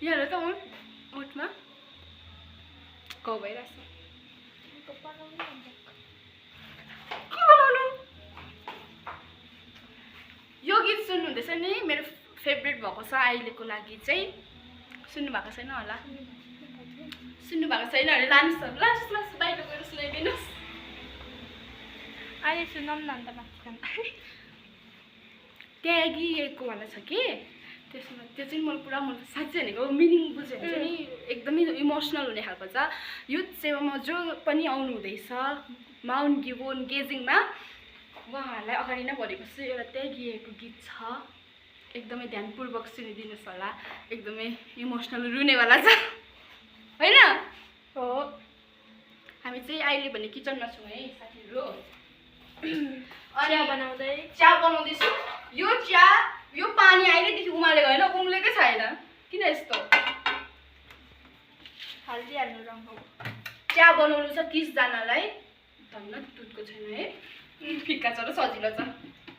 यहाँ त ओठमा गाउँ भइरहेछ के बनाउनु यो गीत सुन्नुहुँदैछ नि मेरो फेभरेट भएको छ अहिलेको लागि चाहिँ सुन्नु भएको छैन होला सुन्नु भएको छैन भने लानुहोस् लानुहोस् बाहिर गएर सुनाइदिनुहोस् अहिले सुनाउँ न अन्त माथि ट्यागिएको वाला छ कि त्यसमा त्यो चाहिँ मलाई पुरा मन साँच्चै भनेको मिनिङ बुझ्यो भने चाहिँ एकदमै इमोसनल हुने खालको छ युथ सेवामा जो पनि आउनु हुँदैछ माउन्ट गिबोन गेजिङमा उहाँहरूलाई अगाडि नै भनेको छु एउटा ट्यागिएको गीत छ एकदमै ध्यानपूर्वक सुनिदिनुहोस् होला एकदमै इमोसनल रुनेवाला छ होइन हो हामी चाहिँ अहिले भने किचनमा छौँ है साथीहरू चिया बनाउँदैछु यो पानी अहिलेदेखि उमालेको होइन उम्लेकै छैन किन यस्तो हालिदिइहाल्नु रङ चिया बनाउनु छ 30 जनालाई धन्न दुधको छैन है फिक्का छ र सजिलो छ